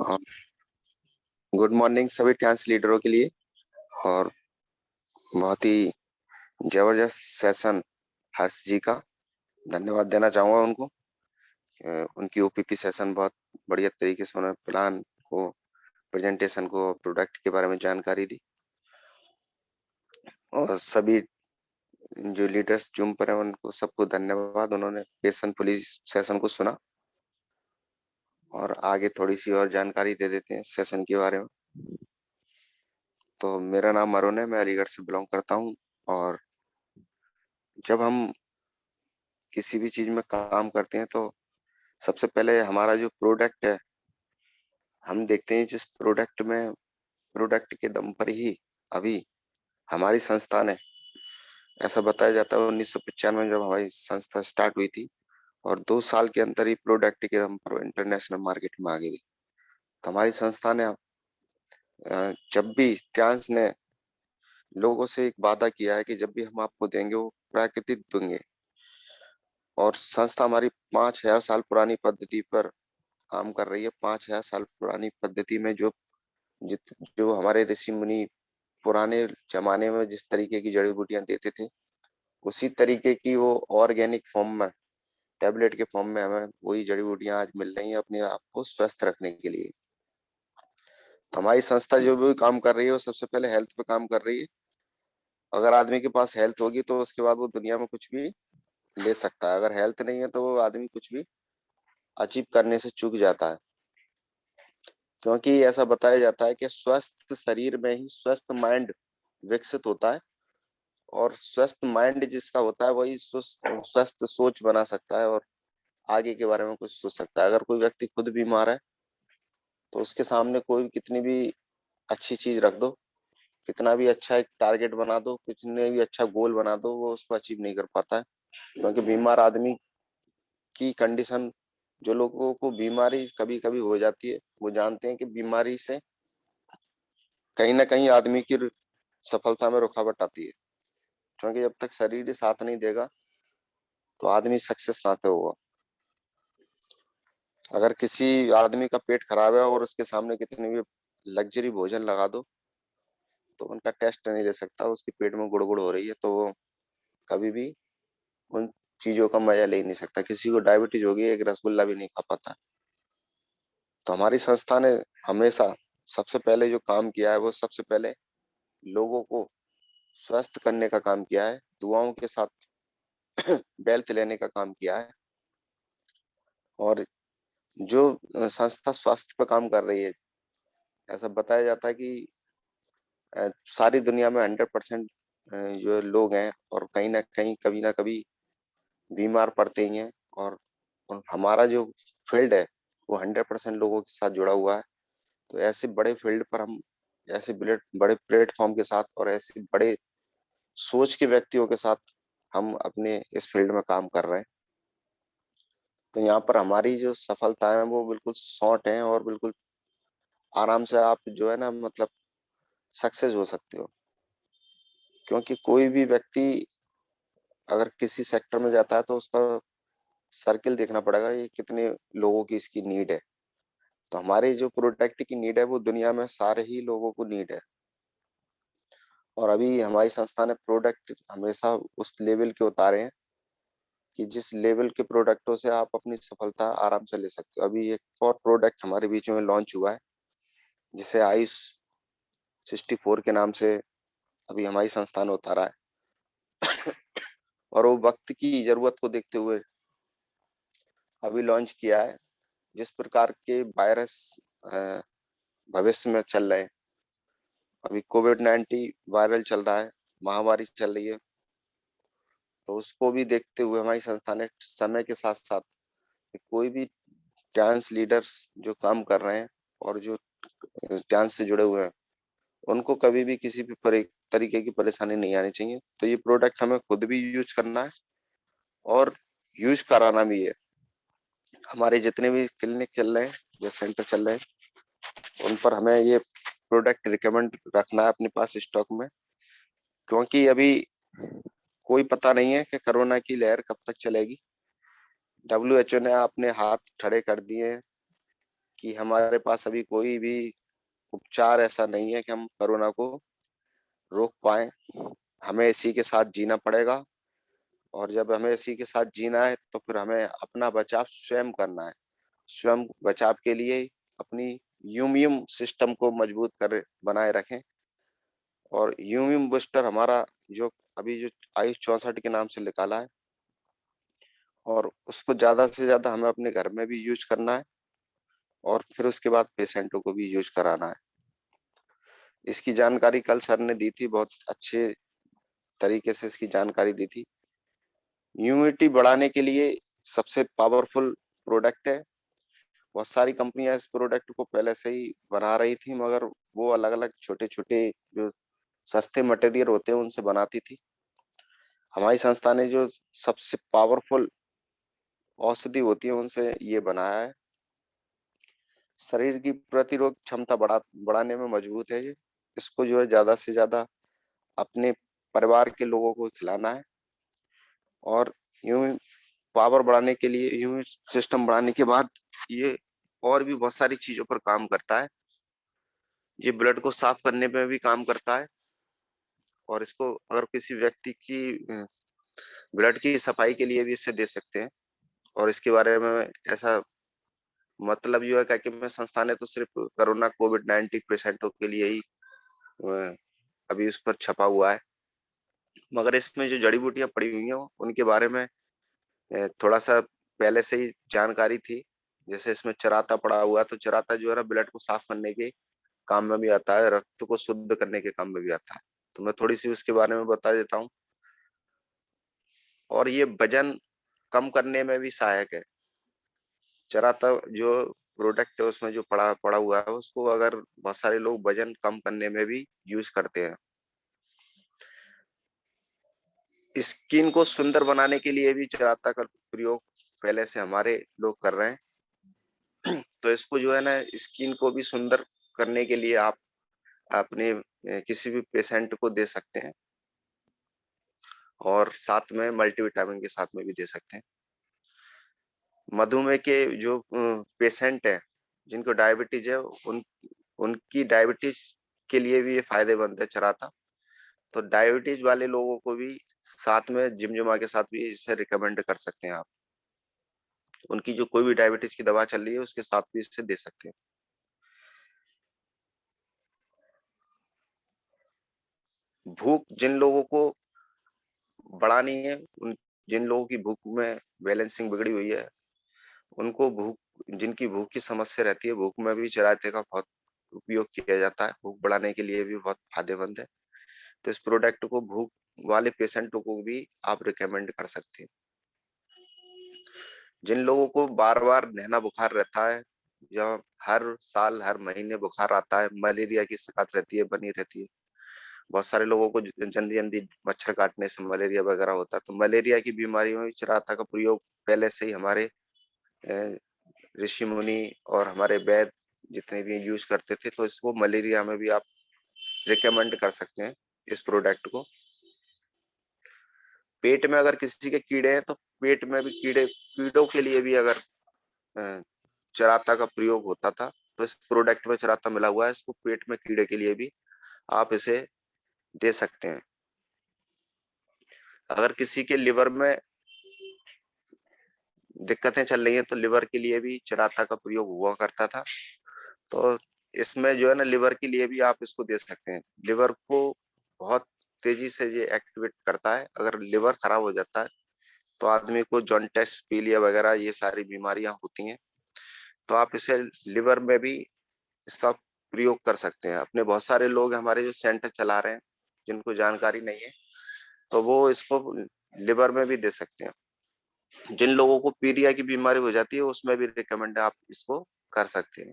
Good morning सभी dance लीडरों के लिए। और बहुत ही जबरदस्त सेशन हर्ष जी का धन्यवाद देना चाहूंगा उनको। उनकी ओपीपी सेशन बहुत बढ़िया तरीके से उन्होंने प्लान को, प्रेजेंटेशन को, प्रोडक्ट के बारे में जानकारी दी। और सभी जो लीडर्स जूम पर हैं उनको सबको धन्यवाद, उन्होंने पेशेंटफुली सेशन को सुना। और आगे थोड़ी सी और जानकारी दे देते हैं सेशन के बारे में। तो मेरा नाम अरुण है, मैं अलीगढ़ से बिलोंग करता हूँ। और जब हम किसी भी चीज में काम करते हैं तो सबसे पहले हमारा जो प्रोडक्ट है, हम देखते हैं जिस प्रोडक्ट के दम पर ही अभी हमारी संस्था ने, ऐसा बताया जाता है 1995 में जब हमारी संस्था स्टार्ट हुई थी और 2 साल के अंदर ही प्रोडक्ट के दम पर इंटरनेशनल मार्केट में आ गई थी। तो हमारी संस्था ने जब भी ट्रांस ने लोगों से एक वादा किया है कि जब भी हम आपको देंगे वो प्राकृतिक देंगे। और संस्था हमारी 5000 साल पुरानी पद्धति पर काम कर रही है। 5000 साल पुरानी पद्धति में जो हमारे ऋषि मुनि पुराने जमाने में जिस तरीके की जड़ी बूटियां देते थे, उसी तरीके की वो ऑर्गेनिक फॉर्म में, टैबलेट के फॉर्म में हमें वही जड़ी बूटियां आज मिल रही हैं अपने आप को स्वस्थ रखने के लिए। तो हमारी संस्था जो भी काम कर रही है वो सबसे पहले हेल्थ पे काम कर रही है। अगर आदमी के पास हेल्थ होगी तो उसके बाद वो दुनिया में कुछ भी ले सकता है। अगर हेल्थ नहीं है तो वो आदमी कुछ भी अचीव करने से चूक जाता है। क्योंकि ऐसा बताया जाता है कि स्वस्थ शरीर में ही स्वस्थ माइंड विकसित होता है। और स्वस्थ माइंड जिसका होता है वही स्वस्थ सोच बना सकता है और आगे के बारे में कुछ सोच सकता है। अगर कोई व्यक्ति खुद बीमार है तो उसके सामने कोई कितनी भी अच्छी चीज रख दो, कितना भी अच्छा एक टारगेट बना दो, कितने भी अच्छा गोल बना दो, वो उसको अचीव नहीं कर पाता है। क्योंकि बीमार आदमी की कंडीशन, जो लोगों को बीमारी कभी कभी हो जाती है वो जानते हैं कि बीमारी से कहीं ना कहीं आदमी की सफलता में रुकावट आती है। क्योंकि जब तक शरीर ही साथ नहीं देगा तो आदमी सक्सेस कहाँ पे होगा। अगर किसी आदमी का पेट खराब है और उसके सामने कितनी भी लग्जरी भोजन लगा दो तो उनका टेस्ट नहीं ले सकता, उसके पेट में गुड़गुड़ हो रही है तो वो कभी भी उन चीजों का मजा ले ही नहीं सकता। किसी को डायबिटीज होगी, एक रसगुल्ला भी नहीं खा पाता। तो हमारी संस्था ने हमेशा सबसे पहले जो काम किया है वो सबसे पहले लोगों को स्वस्थ करने का काम किया है। दुआओं के साथ वेल्थ लेने का काम किया है। और जो संस्था स्वास्थ्य पर काम कर रही है, ऐसा बताया जाता है कि सारी दुनिया में 100% जो लोग हैं और कहीं ना कहीं कभी ना कभी बीमार पड़ते ही हैं। और हमारा जो फील्ड है वो 100% लोगों के साथ जुड़ा हुआ है। तो ऐसे बड़े फील्ड पर हम ऐसे बड़े प्लेटफॉर्म के साथ और ऐसे बड़े सोच के व्यक्तियों के साथ हम अपने इस फील्ड में काम कर रहे हैं। तो यहाँ पर हमारी जो सफलता है वो बिल्कुल शॉर्ट है और बिल्कुल आराम से आप जो है ना मतलब सक्सेस हो सकते हो। क्योंकि कोई भी व्यक्ति अगर किसी सेक्टर में जाता है तो उसका सर्किल देखना पड़ेगा, ये कितने लोगों की इसकी नीड है। तो हमारे जो प्रोडक्ट की नीड है वो दुनिया में सारे ही लोगों को नीड है। और अभी हमारी संस्था ने प्रोडक्ट हमेशा उस लेवल के उतारे हैं कि जिस लेवल के प्रोडक्टों से आप अपनी सफलता आराम से ले सकते हो। अभी एक और प्रोडक्ट हमारे बीच में लॉन्च हुआ है जिसे आयुष 64 के नाम से अभी हमारी संस्था ने उतारा है। और वो वक्त की जरूरत को देखते हुए अभी लॉन्च किया है। जिस प्रकार के वायरस भविष्य में चल रहे हैं, अभी कोविड-19 वायरल चल रहा है, महामारी चल रही है। तो उसको भी देखते हुए हमारी संस्था ने समय के साथ साथ कोई भी डांस लीडर्स जो काम कर रहे हैं और जो डांस से जुड़े हुए हैं, उनको कभी भी किसी भी तरीके की परेशानी नहीं आनी चाहिए। तो ये प्रोडक्ट हमें खुद भी यूज करना है और यूज कराना भी है। हमारे जितने भी क्लिनिक चल रहे हैं या सेंटर चल रहे हैं उन पर हमें ये प्रोडक्ट रिकमेंड रखना है अपने पास स्टॉक में। क्योंकि अभी कोई पता नहीं है कि कोरोना की लहर कब तक चलेगी। डब्ल्यूएचओ ने अपने हाथ खड़े कर दिए हैं कि हमारे पास अभी कोई भी उपचार ऐसा नहीं है कि हम कोरोना को रोक पाएँ। हमें इसी के साथ जीना पड़ेगा और जब हमें इसी के साथ जीना है तो फिर हमें अपना बचाव स्वयं करना है। स्वयं बचाव के लिए अपनी इम्यून सिस्टम को मजबूत कर बनाए रखें और इम्यून बूस्टर हमारा जो अभी जो आयु 64 के नाम से निकाला है और उसको ज़्यादा से ज़्यादा हमें अपने घर में भी यूज़ करना है और फिर उसके बाद पेशेंटों को भी यूज़ कराना है। इसकी जानकारी कल सर ने दी थी, बहुत अच्छे तरीके से इसकी जानकारी दी थी। इम्यूनिटी बढ़ाने के लिए सबसे पावरफुल प्रोडक्ट है। बहुत सारी कंपनियाँ इस प्रोडक्ट को पहले से ही बना रही थी मगर वो अलग-अलग छोटे-छोटे जो सस्ते मटेरियल होते हैं उनसे बनाती थी। हमारी संस्था ने जो सबसे पावरफुल औषधि होती है उनसे ये बनाया है। शरीर की प्रतिरोध क्षमता बढ़ाने में मजबूत है ये। इसको जो है ज़्यादा से ज़्यादा अपने परिवार के लोगों को खिलाना है और यूँ पावर बढ़ाने के लिए इम्यून सिस्टम बढ़ाने के बाद ये और भी बहुत सारी चीज़ों पर काम करता है। ये ब्लड को साफ करने में भी काम करता है और इसको अगर किसी व्यक्ति की ब्लड की सफाई के लिए भी इसे दे सकते हैं और इसके बारे में ऐसा मतलब जो है क्या कि मैं संस्था ने तो सिर्फ़ कोरोना कोविड-19 पेशेंटों के लिए ही अ, अभी उस पर छपा हुआ है। मगर इसमें जो जड़ी-बूटियाँ पड़ी हुई हैं, उनके बारे में थोड़ा-सा पहले से ही जानकारी थी। जैसे इसमें चराता पड़ा हुआ है, तो चराता जो है ना ब्लड को साफ करने के काम में भी आता है, रक्त को शुद्ध करने के काम में भी आता है। तो मैं थोड़ी-सी उसके बारे में बता देता हूँ और ये वज़न कम करने में भी सहायक है। चराता जो प्रोडक्ट है उसमें जो पड़ा पड़ा हुआ है, उसको अगर बहुत सारे लोग वज़न कम करने में भी यूज़ करते हैं। स्किन को सुंदर बनाने के लिए भी चराता का प्रयोग पहले से हमारे लोग कर रहे हैं। तो इसको जो है ना स्किन को भी सुंदर करने के लिए आप अपने किसी भी पेशेंट को दे सकते हैं और साथ में मल्टीविटामिन के साथ में भी दे सकते हैं। मधुमेह के जो पेशेंट हैं, जिनको डायबिटीज़ है, उनकी डायबिटीज़ के लिए भी ये फ़ायदेमंद है चराता। तो डायबिटीज़ वाले लोगों को भी साथ में जिम-जुमा के साथ भी इसे रिकमेंड कर सकते हैं आप। उनकी जो कोई भी डायबिटीज़ की दवा चल रही है, उसके साथ भी इसे दे सकते हैं। भूख जिन लोगों को बढ़ानी है, उन जिन लोगों की भूख में बैलेंसिंग बिगड़ी हुई है, उनको जिनकी भूख की समस्या रहती है, भूख में भी चराते का बहुत उपयोग किया जाता है। भूख बढ़ाने के लिए भी बहुत फ़ायदेमंद है। तो इस प्रोडक्ट को भूख वाले पेशेंटों को भी आप रिकमेंड कर सकते हैं। जिन लोगों को बार-बार नैना बुखार रहता है या हर साल, हर महीने बुखार आता है, मलेरिया की शिकायत रहती है, बनी रहती है। बहुत सारे लोगों को जल्दी-जल्दी मच्छर काटने से मलेरिया वगैरह होता है। तो मलेरिया की बीमारी में भी चिराता का प्रयोग पहले से ही हमारे अ, ऋषि-मुनि और हमारे वैद्य जितने भी यूज़ करते थे, तो इसको मलेरिया में भी आप रिकमेंड कर सकते हैं, इस प्रोडक्ट को। पेट में अगर किसी के कीड़े हैं, तो पेट में भी कीड़ों के लिए भी अगर अ, चराता का प्रयोग होता था, तो इस प्रोडक्ट में चराता मिला हुआ है, इसको पेट में कीड़े के लिए भी आप इसे दे सकते हैं। अगर किसी के लिवर में दिक्कतें चल रही हैं, तो लिवर के लिए भी चराता का प्रयोग हुआ करता था। तो इसमें जो है ना लिवर के लिए भी आप इसको दे सकते हैं। लिवर को बहुत तेज़ी से ये एक्टिवेट करता है। अगर लिवर खराब हो जाता है, तो आदमी को जॉन्डिस, पीलिया वगैरह ये सारी बीमारियाँ होती हैं। तो आप इसे लिवर में भी इसका प्रयोग कर सकते हैं। अपने बहुत सारे लोग हमारे जो सेंटर चला रहे हैं, जिनको जानकारी नहीं है, तो वो इसको लिवर में भी दे सकते हैं। जिन लोगों को पीलिया की बीमारी हो जाती है, उसमें भी रिकमेंड आप इसको कर सकते हैं।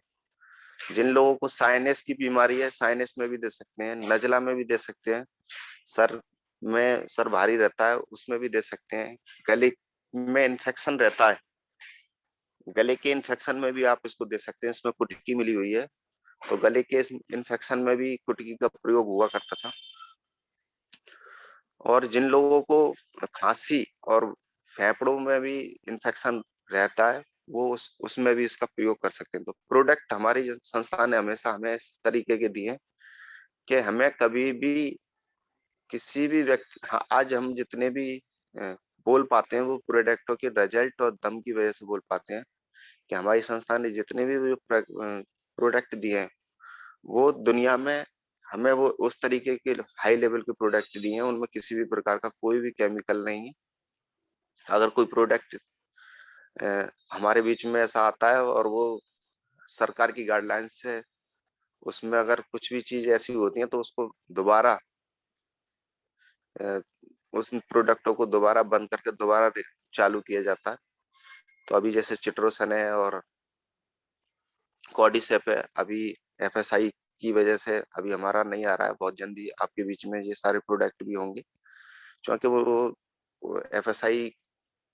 जिन लोगों को साइनस की बीमारी है, साइनस में भी दे सकते हैं, नज़ला में भी दे सकते हैं, सर सर भारी रहता है, उसमें भी दे सकते हैं। गले में इन्फेक्शन रहता है, गले के इन्फेक्शन में भी आप इसको दे सकते हैं, इसमें कुटकी मिली हुई है, तो गले के इस इन्फेक्शन में भी कुटकी का प्रयोग हुआ करता था। और जिन लोगों को खाँसी और फेफड़ों में भी इन्फेक्शन रहता है, वो उसमें भी इसका प्रयोग कर सकते हैं। तो प्रोडक्ट हमारी जो संस्था ने हमेशा हमें इस तरीके के दिए हैं कि हमें कभी भी किसी भी व्यक्ति, हाँ, आज हम जितने भी अ, बोल पाते हैं वो प्रोडक्टों के रिजल्ट और दम की वजह से बोल पाते हैं कि हमारी संस्था ने जितने भी प्रोडक्ट दिए हैं, वो दुनिया में हमें वो उस तरीके के हाई लेवल के प्रोडक्ट दिए हैं, उनमें किसी भी प्रकार का कोई भी केमिकल नहीं है। अगर कोई प्रोडक्ट हमारे बीच में ऐसा आता है और वो सरकार की गाइडलाइंस से उसमें अगर कुछ भी चीज़ ऐसी होती है तो उसको दोबारा अ, उस प्रोडक्टों को दोबारा बंद करके दोबारा चालू किया जाता है। तो अभी जैसे चिटोसन है और कॉर्डिसेप है, अभी एफएसआई की वजह से अभी हमारा नहीं आ रहा है, बहुत जल्दी आपके बीच में ये सारे प्रोडक्ट भी होंगे। क्योंकि वो एफएसआई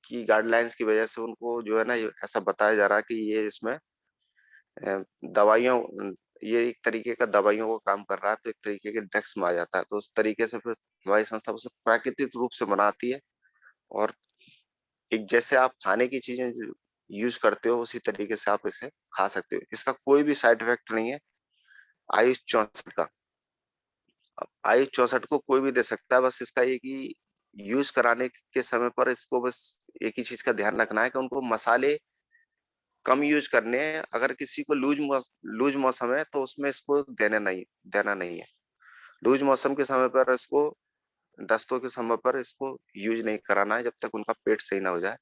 की गाइडलाइंस की वजह से उनको जो है ना, ये ऐसा बताया जा रहा है कि ये इसमें दवाइयों ये एक तरीके का दवाइयों का काम कर रहा है, तो एक तरीके के ड्रग्स में आ जाता है। तो उस तरीके से फिर हमारी संस्था उसे प्राकृतिक रूप से बनाती है और एक जैसे आप खाने की चीज़ें ज यूज़ करते हो उसी तरीके से आप इसे खा सकते हो। इसका कोई भी साइड इफ़ेक्ट नहीं है। आयुष 64 का। अब आयुष 64 को कोई भी दे सकता है, बस इसका ये कि यूज़ कराने के समय पर इसको बस एक ही चीज़ का ध्यान रखना है कि उनको मसाले कम यूज़ करने हैं। अगर किसी को लूज़ मौसम है तो उसमें इसको देना नहीं है। लूज़ मौसम के समय पर इसको, दस्तों के समय पर इसको यूज़ नहीं कराना है जब तक उनका पेट सही ना हो जाए।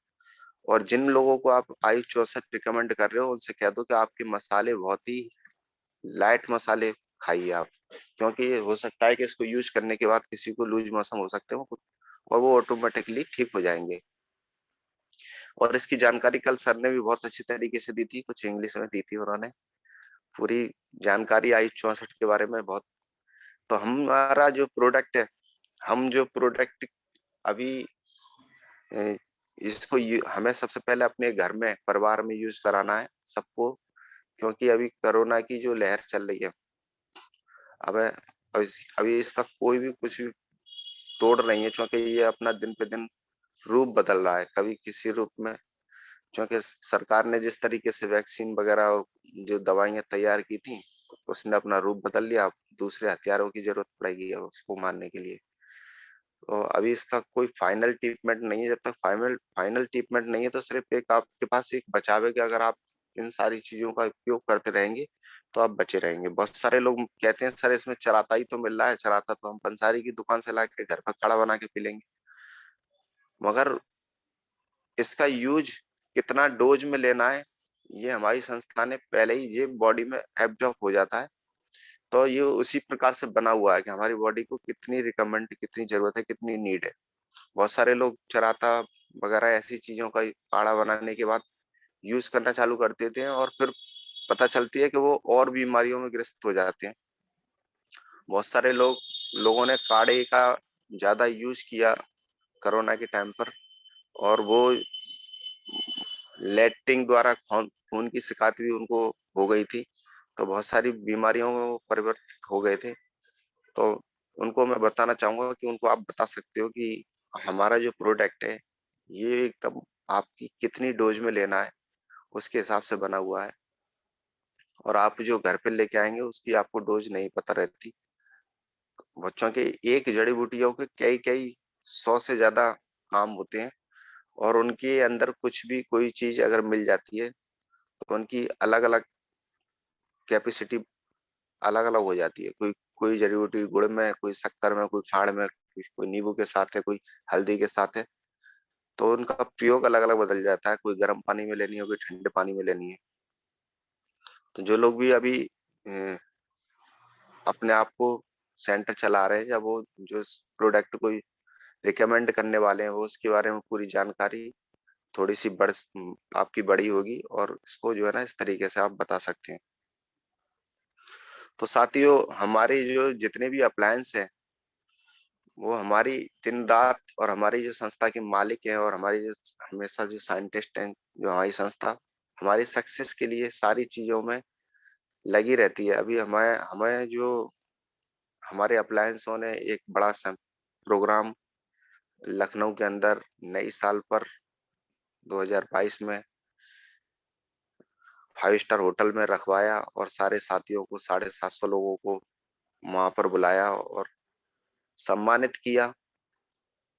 और जिन लोगों को आप आयुष 64 रिकमेंड कर रहे हो, उनसे कह दो कि आपके मसाले बहुत ही लाइट मसाले खाइए आप। क्योंकि हो सकता है कि इसको यूज़ करने के बाद किसी को लूज़ मोशन हो सकते हो और वो ऑटोमैटिकली ठीक हो जाएँगे। और इसकी जानकारी कल सर ने भी बहुत अच्छी तरीके से दी थी, कुछ इंग्लिश में दी थी उन्होंने। पूरी जानकारी आयुष 64 के बारे में बहुत। तो हमारा जो प्रोडक्ट है, हम जो प्रोडक्ट अभी अ, इसको हमें सबसे पहले अपने घर में, परिवार में यूज़ कराना है सबको, क्योंकि अभी कोरोना की जो लहर चल रही है, अब अभी इसका कोई भी कुछ भी तोड़ नहीं है, क्योंकि ये अपना दिन पे दिन रूप बदल रहा है, कभी किसी रूप में। क्योंकि सरकार ने जिस तरीके से वैक्सीन वगैरह और जो दवाइयाँ तैयार की थी, उसने अपना रूप बदल लिया, अब दूसरे हथियारों की ज़रूरत पड़ेगी अब उसको मारने के लिए। तो अभी इसका कोई फाइनल ट्रीटमेंट नहीं है, जब तक फाइनल फाइनल ट्रीटमेंट नहीं है तो सिर्फ़ एक आपके पास एक बचाव है कि अगर आप इन सारी चीज़ों का उपयोग करते रहेंगे, तो आप बचे रहेंगे। बहुत सारे लोग कहते हैं सर इसमें चराता ही तो मिल रहा है, चराता तो हम पंसारी की दुकान से लाके घर पर काढ़ा बना के पी लेंगे। मगर इसका यूज़ कितना डोज़ में लेना है, ये हमारी संस्था ने पहले ही ये बॉडी में एब्ज़ॉर्ब हो जाता है। तो ये उसी प्रकार से बना हुआ है कि हमारी बॉडी को कितनी रिक्वायरमेंट, कितनी ज़रूरत है, कितनी नीड है। बहुत सारे लोग चराता वगैरह ऐसी चीज़ों का काढ़ा बनाने के बाद यूज़ करना चालू कर देते हैं और फिर पता चलती है कि वो और बीमारियों में ग्रस्त हो जाते हैं। बहुत सारे लोगों ने काढ़े का ज़्यादा यूज़ किया कोरोना के टाइम पर और वो लैट्रिन द्वारा खून की शिकायत भी उनको हो गई थी। तो बहुत सारी बीमारियों में वो परिवर्तित हो गए थे। तो उनको मैं बताना चाहूँगा कि उनको आप बता सकते हो कि हमारा जो प्रोडक्ट है, ये एकदम आपकी कितनी डोज़ में लेना है, उसके हिसाब से बना हुआ है। और आप जो घर पे लेके आएँगे, उसकी आपको डोज़ नहीं पता रहती। बच्चों के एक जड़ी-बूटियों के कई-कई 100 से ज़्यादा काम होते हैं और उनके अंदर कुछ भी कोई चीज़ अगर मिल जाती है, तो उनकी अलग-अलग कैपेसिटी अलग-अलग हो जाती है। कोई कोई जड़ी-बूटी गुड़ में, कोई शक्कर में, कोई खाड़ में, कोई नींबू के साथ है, कोई हल्दी के साथ है। तो उनका प्रयोग अलग-अलग बदल जाता है। कोई गर्म पानी में लेनी है, कोई ठंडे पानी में लेनी है। तो जो लोग भी अभी अ, अपने आप को सेंटर चला रहे हैं या वो जो इस प्रोडक्ट को रिकमेंड करने वाले हैं, वो उसके बारे में पूरी जानकारी थोड़ी-सी आपकी बड़ी होगी और इसको जो है ना इस तरीके से आप बता सकते हैं। तो साथियों, हमारे जो जितने भी अप्लायंस हैं, वो हमारी दिन-रात और हमारी जो संस्था के मालिक हैं और हमारी जो हमेशा जो साइंटिस्ट हैं, जो हमारी संस्था हमारी सक्सेस के लिए सारी चीज़ों में लगी रहती है। अभी हमें हमें जो हमारे अप्लायंसों ने एक बड़ा सा प्रोग्राम लखनऊ के अंदर नई साल पर 2022 में 5 स्टार होटल में रखवाया और सारे साथियों को 750 लोगों को वहाँ पर बुलाया और सम्मानित किया।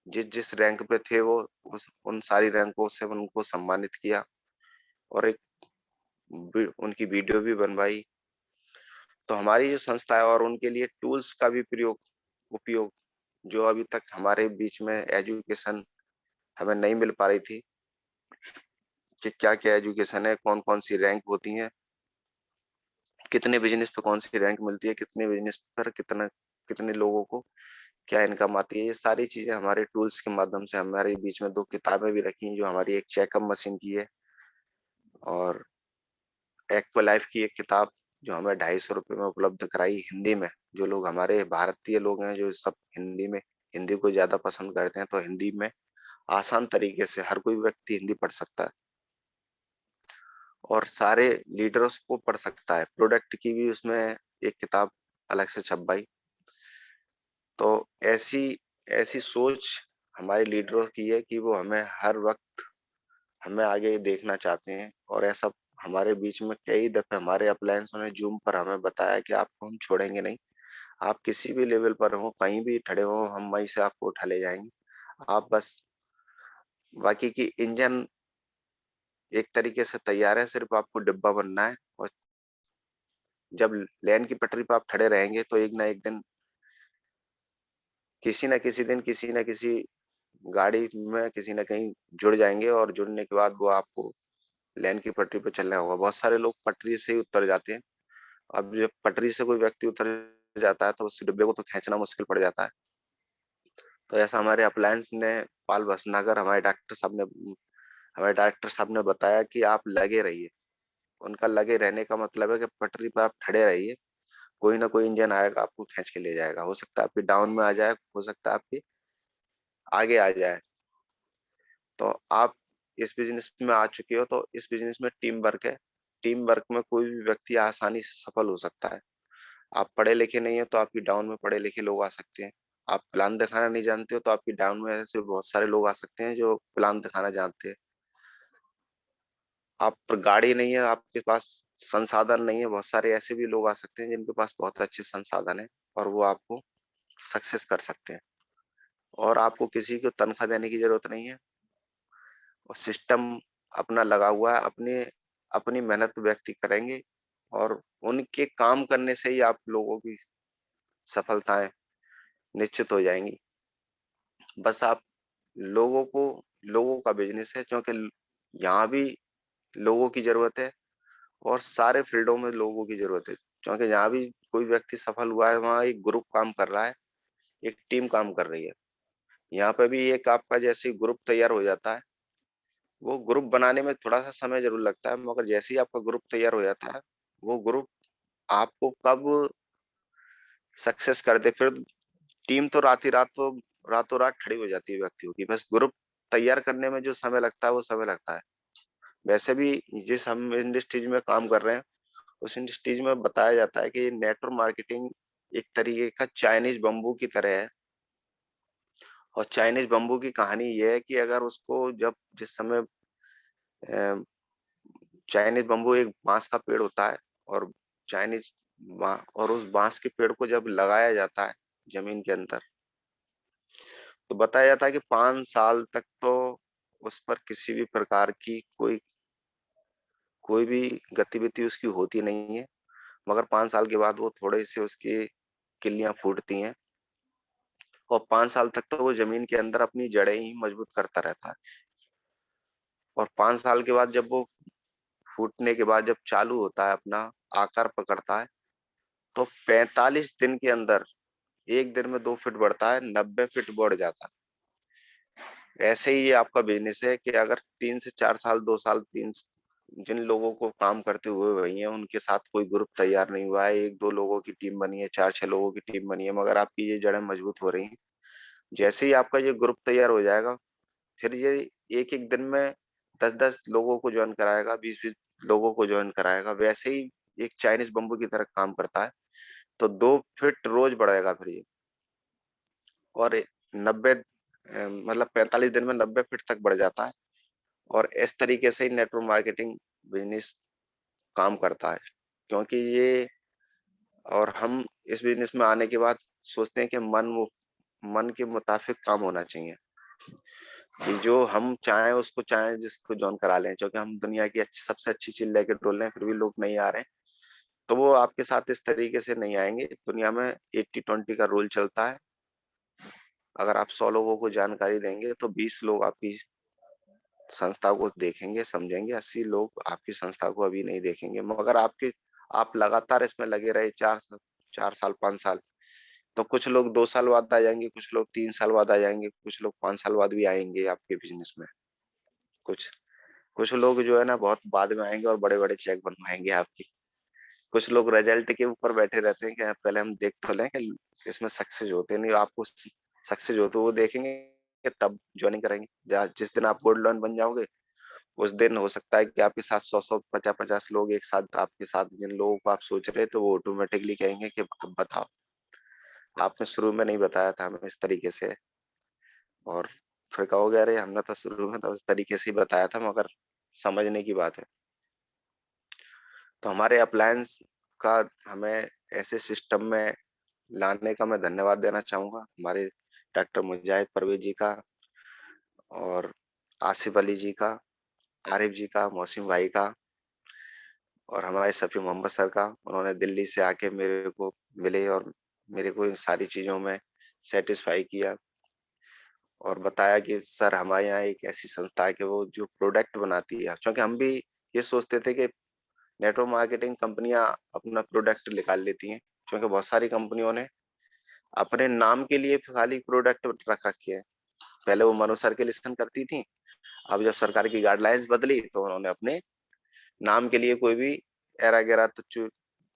जिस-जिस रैंक पे थे वो उस उन सारी रैंकों से उनको सम्मानित किया और एक उनकी वीडियो भी बनवाई। तो हमारी जो संस्था है और उनके लिए टूल्स का भी उपयोग जो अभी तक हमारे बीच में एजुकेशन हमें नहीं मिल पा रही थी कि क्या-क्या एजुकेशन है, कौन-कौन सी रैंक होती हैं, कितने बिज़नेस पे कौन-सी रैंक मिलती है, कितने बिज़नेस पर कितना कितने लोगों को क्या इनकम आती है। ये सारी चीज़ें हमारे टूल्स के माध्यम से हमारे बीच में 2 किताबें भी रखी हैं, जो हमारी एक चेकअप मशीन की है और एक्वालाइफ की एक किताब जो हमें ₹250 में उपलब्ध कराई हिंदी में। जो लोग हमारे भारतीय लोग हैं, जो सब हिंदी को ज़्यादा पसंद करते हैं, तो हिंदी में आसान तरीके से हर कोई व्यक्ति हिंदी पढ़ सकता है और सारे लीडर्स को पढ़ सकता है। प्रोडक्ट की भी उसमें एक किताब अलग से छपवाई। तो ऐसी ऐसी सोच हमारे लीडरों की है कि वो हमें हर वक़्त हमें आगे देखना चाहते हैं और ऐसा हमारे बीच में कई दफ़े हमारे अपलायंसों ने ज़ूम पर हमें बताया कि आपको हम छोड़ेंगे नहीं। आप किसी भी लेवल पर हो, कहीं भी खड़े हो, हम वहीं से आपको उठा ले जाएँगे। आप बस बाकी की इंजन एक तरीके से तैयार है, सिर्फ़ आपको डिब्बा बनना है और जब लाइन की पटरी पे आप खड़े रहेंगे, तो एक ना एक दिन किसी न किसी दिन, किसी न किसी गाड़ी में किसी न कहीं जुड़ जाएँगे और जुड़ने के बाद वो आपको लाइन की पटरी पे चलना होगा। बहुत सारे लोग पटरी से ही उतर जाते हैं। अब जब पटरी से कोई व्यक्ति उतर जाता है, तो उस डिब्बे को तो खींचना मुश्किल पड़ जाता है। तो ऐसा हमारे अप्लायंस ने पाल भटनागर हमारे डॉक्टर साहब ने बताया कि आप लगे रहिए। उनका लगे रहने का मतलब है कि पटरी पे आप खड़े रहिए, कोई ना कोई इंजन आएगा, आपको खींच के ले जाएगा। हो सकता है आपकी डाउन में आ जाए, हो सकता है आपकी आगे आ जाए। तो आप इस बिज़नेस में आ चुके हो, तो इस बिज़नेस में टीम वर्क है। टीम वर्क में कोई भी व्यक्ति आसानी से सफल हो सकता है। आप पढ़े-लिखे नहीं हो, तो आपकी डाउन में पढ़े-लिखे लोग आ सकते हैं। आप प्लान दिखाना नहीं जानते हो, तो आपकी डाउन में ऐसे बहुत सारे लोग आ सकते हैं, जो प्लान दिखाना जानते हैं। आप पर गाड़ी नहीं है, आपके पास संसाधन नहीं है, बहुत सारे ऐसे भी लोग आ सकते हैं, जिनके पास बहुत अच्छे संसाधन हैं और वो आपको सक्सेस कर सकते हैं। और आपको किसी को तनख्वाह देने की ज़रूरत नहीं है और सिस्टम अपना लगा हुआ है, अपनी मेहनत व्यक्ति करेंगे और उनके काम करने से ही आप लोगों की सफलताएँ निश्चित हो जाएँगी। बस आप लोगों को लोगों का बिज़नेस है क्योंकि यहाँ भी लोगों की ज़रूरत है और सारे फ़ील्डों में लोगों की ज़रूरत है। क्योंकि जहाँ भी कोई व्यक्ति सफल हुआ है, वहाँ एक ग्रुप काम कर रहा है, एक टीम काम कर रही है। यहाँ पे भी एक आपका जैसे ही ग्रुप तैयार हो जाता है, वो ग्रुप बनाने में थोड़ा-सा समय ज़रूर लगता है, मगर जैसे ही आपका ग्रुप तैयार हो जाता है, वो ग्रुप आपको कब सक्सेस कर दे, फिर टीम तो रातों-रात खड़ी हो जाती है व्यक्तियों की। बस ग्रुप तैयार करने में जो समय लगता है, वो समय लगता है। वैसे भी जिस हम इंडस्ट्रीज़ में काम कर रहे हैं, उस इंडस्ट्रीज़ में बताया जाता है कि नेटवर्क मार्केटिंग एक तरीके का चाइनीज़ बम्बू की तरह है और चाइनीज़ बम्बू की कहानी ये है कि अगर उसको जब जिस समय अ, चाइनीज़ बम्बू एक बाँस का पेड़ होता है और चाइनीज़ बा और उस बाँस के पेड़ को जब लगाया जाता है ज़मीन के अंदर, तो बताया जाता है कि 5 साल तक तो उस पर किसी भी प्रकार की कोई भी गतिविधि उसकी होती नहीं है, मगर 5 साल के बाद वो थोड़े-से उसकी किल्लियाँ फूटती हैं और 5 साल तक तो वो ज़मीन के अंदर अपनी जड़ें ही मजबूत करता रहता है और 5 साल के बाद जब वो फूटने के बाद जब चालू होता है अपना आकार पकड़ता है, तो 45 दिन के अंदर 1 दिन में 2 फीट बढ़ता है, 90 फीट बढ़ जाता है। ऐसे ही ये आपका बिज़नेस है कि अगर 3 से 4 साल, 2 साल, 3 जिन लोगों को काम करते हुए वही हैं, उनके साथ कोई ग्रुप तैयार नहीं हुआ है, 1-2 लोगों की टीम बनी है, 4-6 लोगों की टीम बनी है, मगर आपकी ये जड़ें मजबूत हो रही हैं। जैसे ही आपका ये ग्रुप तैयार हो जाएगा, फिर ये एक-एक दिन में 10-10 लोगों को जॉइन कराएगा, 20-20 लोगों को जॉइन कराएगा, वैसे ही एक चाइनीज़ बम्बू की तरह काम करता है। तो 2 फीट रोज़ बढ़ेगा फिर ये और 90 मतलब 45 दिन में 90 फीट तक बढ़ जाता है और इस तरीके से ही नेटवर्क मार्केटिंग बिज़नेस काम करता है। क्योंकि ये और हम इस बिज़नेस में आने के बाद सोचते हैं कि मन के मुताबिक काम होना चाहिए। कि जो हम चाहें उसको चाहें जिसको जॉइन करा लें, क्योंकि हम दुनिया की अच्छी सबसे अच्छी चीज़ लेके डोल रहे हैं, फिर भी लोग नहीं आ रहे हैं। तो वो आपके साथ इस तरीके से नहीं आएँगे। दुनिया में 80-20 का रूल चलता है। अगर आप 100 लोगों को जानकारी देंगे तो 20 लोग आपकी संस्था को देखेंगे, समझेंगे, 80 लोग आपकी संस्था को अभी नहीं देखेंगे। मगर आप लगातार इसमें लगे रहे 4 साल, 5 साल, तो कुछ लोग 2 साल बाद आ जाएँगे, कुछ लोग 3 साल बाद आ जाएँगे, कुछ लोग 5 साल बाद भी आएँगे आपके बिज़नेस में। कुछ कुछ लोग जो है ना बहुत बाद में आएँगे और बड़े-बड़े चेक बनवाएँगे आपके। कुछ लोग रिजल्ट के ऊपर बैठे रहते हैं कि पहले हम देख तो लें कि इसमें सक्सेस होते नहीं, आपको सक्सेस होते वो देखेंगे कि तब जॉइनिंग करेंगे। जिस दिन आप गोल्ड लोन बन जाओगे, उस दिन हो सकता है कि आपके साथ 100-100, 50-50 लोग एक साथ आपके साथ जिन लोगों को आप सोच रहे थे वो ऑटोमेटिकली कहेंगे कि अब बताओ, आपने शुरू में नहीं बताया था हमें इस तरीके से। और फिर कहोगे अरे हमने तो शुरू में तो इस तरीके से ही बताया था, मगर समझने की बात है। तो हमारे अप्लायंस का हमें ऐसे सिस्टम में लाने का मैं धन्यवाद देना चाहूँगा, हमारे डॉक्टर मुजाहिद परवेज़ जी का और आसिफ अली जी का, आरिफ जी का, मोहसिन भाई का और हमारे शफ़ी मोहम्मद सर का। उन्होंने दिल्ली से आके मेरे को मिले और मेरे को इन सारी चीज़ों में सैटिस्फाई किया और बताया कि सर हमारे यहाँ एक ऐसी संस्था है कि वो जो प्रोडक्ट बनाती है, क्योंकि हम भी ये सोचते थे कि नेटवर्क मार्केटिंग कंपनियाँ अपना प्रोडक्ट निकाल लेती हैं, क्योंकि बहुत सारी कंपनियों ने अपने नाम के लिए खाली प्रोडक्ट रख रखे हैं। पहले वो मनो सर्कुलेशन करती थी, अब जब सरकार की गाइडलाइंस बदली तो उन्होंने अपने नाम के लिए कोई भी एरा-गैरा, तुच्छ,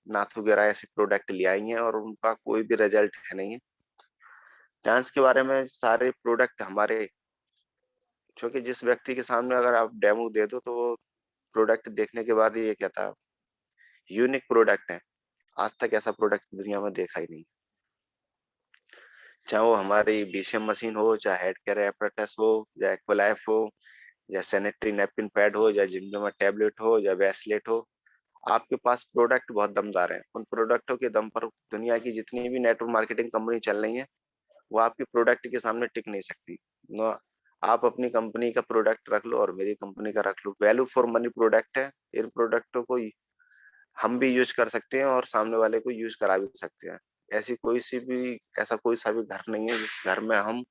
नाथू-गेरा ऐसे प्रोडक्ट ले आई हैं और उनका कोई भी रिजल्ट है नहीं है। डांस के बारे में सारे प्रोडक्ट हमारे, क्योंकि जिस व्यक्ति के सामने अगर आप डेमो दे दो तो वो प्रोडक्ट देखने के बाद ही ये कहता है यूनिक प्रोडक्ट है। आज तक ऐसा प्रोडक्ट दुनिया में देखा ही नहीं। चाहे वो हमारी बीसीएम मशीन हो, चाहे हेड केयर एपरेटस हो, या एक्वालाइफ हो, या सैनिटरी नैपकिन पैड हो, या जिमजमा टैबलेट हो, या वेस्लेट हो, आपके पास प्रोडक्ट बहुत दमदार हैं। उन प्रोडक्टों के दम पर दुनिया की जितनी भी नेटवर्क मार्केटिंग कंपनी चल रही है, वो आपके प्रोडक्ट के सामने टिक नहीं सकती। न आप अपनी कंपनी का प्रोडक्ट रख लो और मेरी कंपनी का रख लो, वैल्यू फॉर मनी प्रोडक्ट है। इन प्रोडक्टों को हम भी यूज़ कर सकते हैं और सामने वाले को यूज़ करा भी सकते हैं। ऐसा कोई सा भी घर नहीं है जिस घर में हम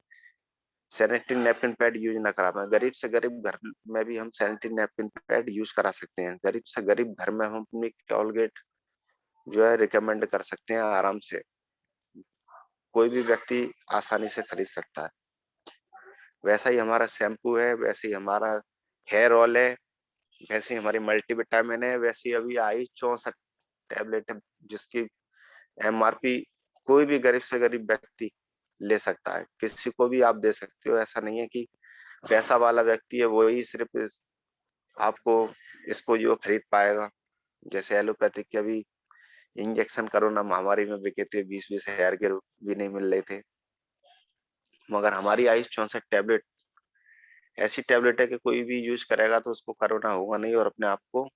सैनिटरी नैपकिन पैड यूज़ ना करा पाएँ। गरीब से गरीब घर में भी हम सैनिटरी नैपकिन पैड यूज़ करा सकते हैं। गरीब से गरीब घर में हम अपनी कोलगेट जो है रिकमेंड कर सकते हैं आराम से। कोई भी व्यक्ति आसानी से खरीद सकता है। वैसा ही हमारा शैम्पू है, वैसे ही हमारा हेयर ऑयल है, वैसे ही हमारी मल्टीविटामिन है, वैसे ही अभी आई 64 टैबलेट है जिसकी एमआरपी कोई भी गरीब से गरीब व्यक्ति ले सकता है। किसी को भी आप दे सकते हो, ऐसा नहीं है कि पैसा वाला व्यक्ति है वो ही सिर्फ़ इस आपको इसको जो खरीद पाएगा। जैसे एलोपैथिक के अभी इंजेक्शन कोरोना महामारी में बिके थे, 20-20 हज़ार के भी नहीं मिल रहे थे। मगर हमारी आयुष 64 टैबलेट ऐसी टैबलेट है कि कोई भी यूज़ करेगा तो उसको कोरोना होगा नहीं और अपने आप को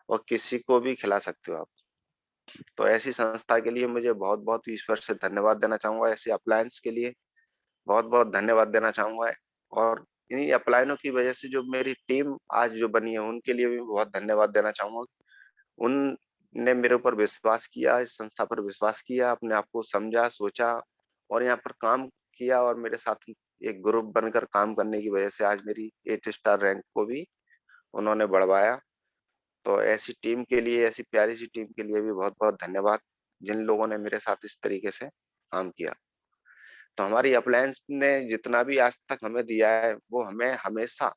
और किसी को भी खिला सकते हो आप। तो ऐसी संस्था के लिए मुझे बहुत-बहुत ईश्वर से धन्यवाद देना चाहूँगा, ऐसे अप्लायंस के लिए बहुत-बहुत धन्यवाद देना चाहूँगा और इन्हीं अप्लायनों की वजह से जो मेरी टीम आज जो बनी है, उनके लिए भी बहुत धन्यवाद देना चाहूँगा। उनने मेरे ऊपर विश्वास किया, इस संस्था पर विश्वास किया, अपने आप को समझा, सोचा और यहाँ पर काम किया और मेरे साथ एक ग्रुप बनकर काम करने की वजह से आज मेरी 8 स्टार रैंक को भी उन्होंने बढ़वाया। तो ऐसी टीम के लिए, ऐसी प्यारी सी टीम के लिए भी बहुत-बहुत धन्यवाद, जिन लोगों ने मेरे साथ इस तरीके से काम किया। तो हमारी अप्लायंस ने जितना भी आज तक हमें दिया है, वो हमें हमेशा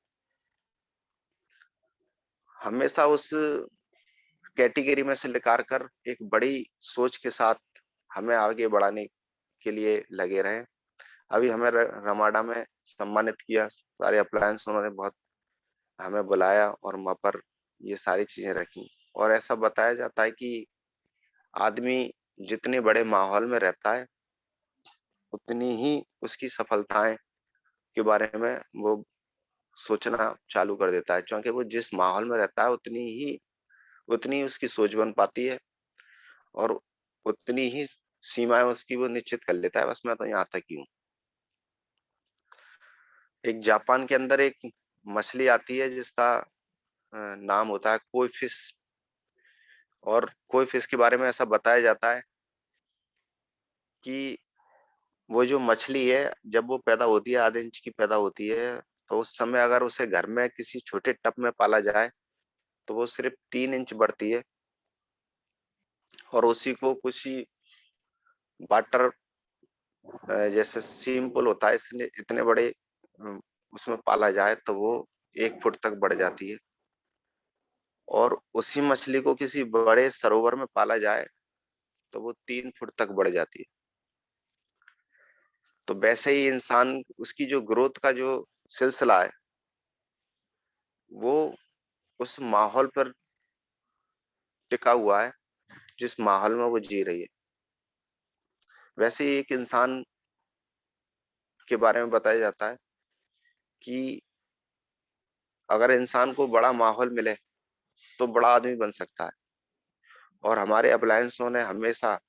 हमेशा उस कैटेगरी में से निकाल कर एक बड़ी सोच के साथ हमें आगे बढ़ाने के लिए लगे रहे। अभी हमें रमाडा में सम्मानित किया, सारे अप्लायंस उन्होंने बहुत हमें बुलाया और वहाँ पर ये सारी चीज़ें रखी और ऐसा बताया जाता है कि आदमी जितने बड़े माहौल में रहता है, उतनी ही उसकी सफलताएँ के बारे में वो सोचना चालू कर देता है, क्योंकि वो जिस माहौल में रहता है, उतनी ही उतनी ही उसकी सोच बन पाती है और उतनी ही सीमाएँ उसकी वो निश्चित कर लेता है। बस मैं तो यहाँ तक ही हूँ। एक जापान के अंदर एक मछली आती है जिसका नाम होता है कोई फिश। और कोई फिश के बारे में ऐसा बताया जाता है कि वो जो मछली है, जब वो पैदा होती है, आधे इंच की पैदा होती है, तो उस समय अगर उसे घर में किसी छोटे टब में पाला जाए, तो वो सिर्फ़ 3 इंच बढ़ती है और उसी को कुछ ही वाटर जैसे स्विमिंग पूल होता है, इसलिए इतने बड़े उसमें पाला जाए, तो वो 1 फुट तक बढ़ जाती है और उसी मछली को किसी बड़े सरोवर में पाला जाए, तो वो 3 फुट तक बढ़ जाती है। तो वैसे ही इंसान उसकी जो ग्रोथ का जो सिलसिला है, वो उस माहौल पर टिका हुआ है, जिस माहौल में वो जी रही है। वैसे ही एक इंसान के बारे में बताया जाता है कि अगर इंसान को बड़ा माहौल मिले, तो बड़ा आदमी बन सकता है और हमारे अप्लायंसों ने हमेशा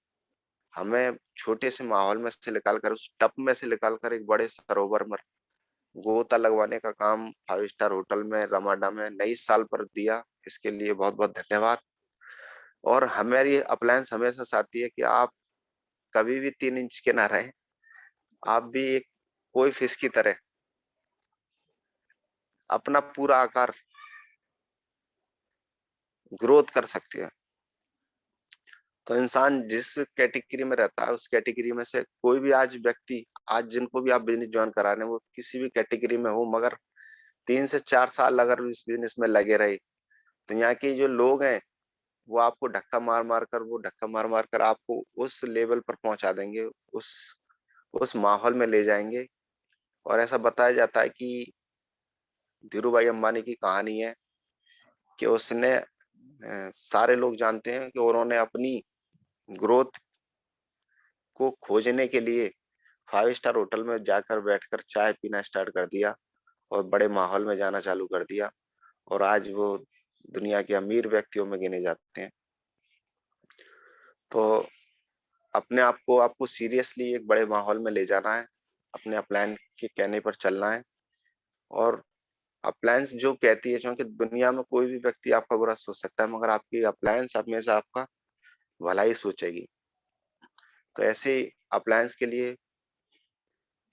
हमें छोटे से माहौल में से निकाल कर, उस टब में से निकाल कर एक बड़े सरोवर में गोता लगवाने का काम 5 स्टार होटल में, रमाडा में नई साल पर दिया। इसके लिए बहुत-बहुत धन्यवाद। और हमारी अप्लायंस हमेशा चाहती है कि आप कभी भी 3 इंच के ना रहें। आप भी एक कोई फिश की तरह अपना पूरा आकार ग्रोथ कर सकते हैं। तो इंसान जिस कैटेगरी में रहता है, उस कैटेगरी में से कोई भी आज व्यक्ति, आज जिनको भी आप बिज़नेस जॉइन करा रहे हैं, वो किसी भी कैटेगरी में हो, मगर 3 से 4 साल अगर इस बिज़नेस में लगे रहे, तो यहाँ के जो लोग हैं, वो आपको धक्का मार-मार कर आपको उस लेवल पर पहुँचा देंगे, उस माहौल में ले जाएँगे। और ऐसा बताया जाता है कि धीरू भाई अंबानी की कहानी है कि उसने सारे लोग जानते हैं कि उन्होंने अपनी ग्रोथ को खोजने के लिए 5 स्टार होटल में जाकर बैठकर चाय पीना स्टार्ट कर दिया और बड़े माहौल में जाना चालू कर दिया और आज वो दुनिया के अमीर व्यक्तियों में गिने जाते हैं। तो अपने आप को आपको सीरियसली एक बड़े माहौल में ले जाना है, अपने अपलाइन के कहने पर चलना है और अपलायंस जो कहती है, क्योंकि दुनिया में कोई भी व्यक्ति आपका बुरा सोच सकता है, मगर आपकी अपलायंस हमेशा आपका भला ही सोचेगी। तो ऐसे अपलायंस के लिए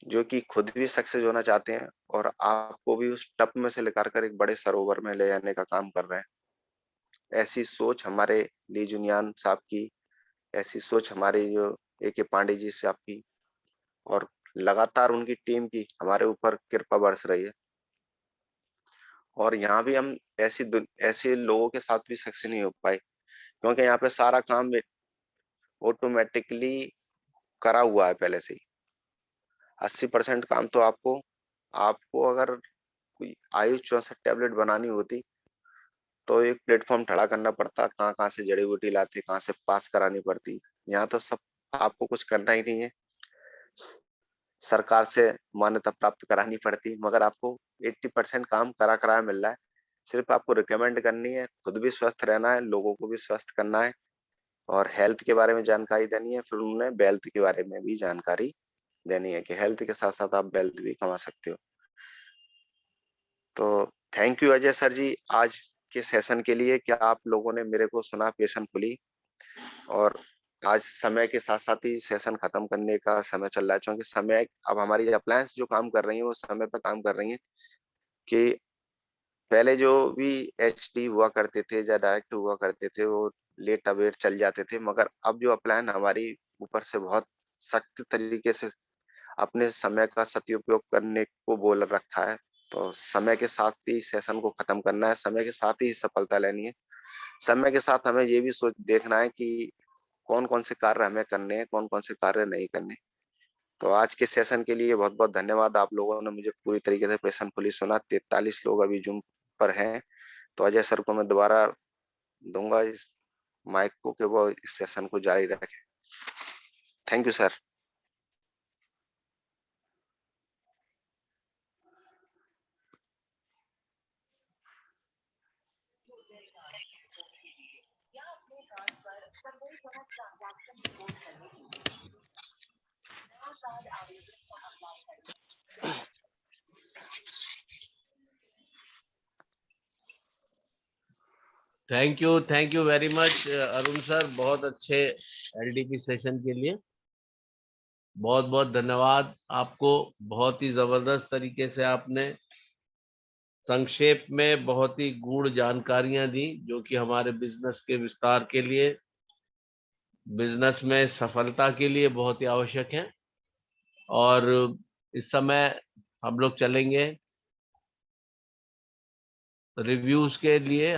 जो कि खुद भी सक्सेस होना चाहते हैं और आपको भी उस टब में से निकाल कर एक बड़े सरोवर में ले जाने का काम कर रहे हैं। ऐसी सोच हमारे ली जुनियान साहब की, ऐसी सोच हमारे जो ए.के. पांडे जी साहब की और लगातार उनकी टीम की हमारे ऊपर कृपा बरस रही है। और यहाँ भी हम ऐसे लोगों के साथ भी सक्सेस नहीं हो पाए, क्योंकि यहाँ पे सारा काम ऑटोमेटिकली करा हुआ है पहले से ही। 80% काम तो आपको आपको अगर कोई आयुष 64 टैबलेट बनानी होती, तो एक प्लेटफ़ॉर्म खड़ा करना पड़ता, कहाँ-कहाँ से जड़ी-बूटी लाते, कहाँ से पास करानी पड़ती। यहाँ तो सब आपको कुछ करना ही नहीं है, सरकार से मान्यता प्राप्त करानी पड़ती, मगर आपको 80% काम करा-कराया मिल रहा है। सिर्फ़ आपको रिकमेंड करनी है, खुद भी स्वस्थ रहना है, लोगों को भी स्वस्थ करना है और हेल्थ के बारे में जानकारी देनी है, फिर उन्हें वेल्थ के बारे में भी जानकारी देनी है कि हेल्थ के साथ-साथ आप वेल्थ भी कमा सकते हो। तो थैंक यू अजय सर जी, आज के सेशन के लिए कि आप लोगों ने मेरे को सुना पेशेंटफुली और आज समय के साथ-साथ ही सेशन खत्म करने का समय चल रहा है, क्योंकि समय अब हमारी अप्लायंस जो काम कर रही हैं, वो समय पे काम कर रही हैं कि पहले जो भी एचडी हुआ करते थे या डायरेक्ट हुआ करते थे, वो लेट अवेट चल जाते थे, मगर अब जो अपलायन हमारी ऊपर से बहुत सख्त तरीके से अपने समय का सदुपयोग करने को बोल रखा है। तो समय के साथ ही सेशन को खत्म करना है, समय के साथ ही सफलता लेनी है। समय के साथ हमें ये भी सोच देखना है कि कौन-कौन से कार्य हमें करने हैं, कौन-कौन से कार्य नहीं करने। तो आज के सेशन के लिए बहुत-बहुत धन्यवाद। आप लोगों ने मुझे पूरी तरीके से पेशेंटफुली सुना। 43 लोग अभी ज़ूम पर हैं। तो अजय सर को मैं दोबारा दूँगा इस माइक को कि वो इस सेशन को जारी रखें। Thank you sir. Thank you very much Arun sir, बहुत अच्छे एलडीपी सेशन के लिए बहुत बहुत धन्यवाद आपको। बहुत ही जबरदस्त तरीके से आपने संक्षेप में बहुत ही गूढ़ जानकारियां दी, जो कि हमारे बिजनेस के विस्तार के लिए, बिजनेस में सफलता के लिए बहुत ही आवश्यक है। और इस समय हम लोग चलेंगे रिव्यूज के लिए।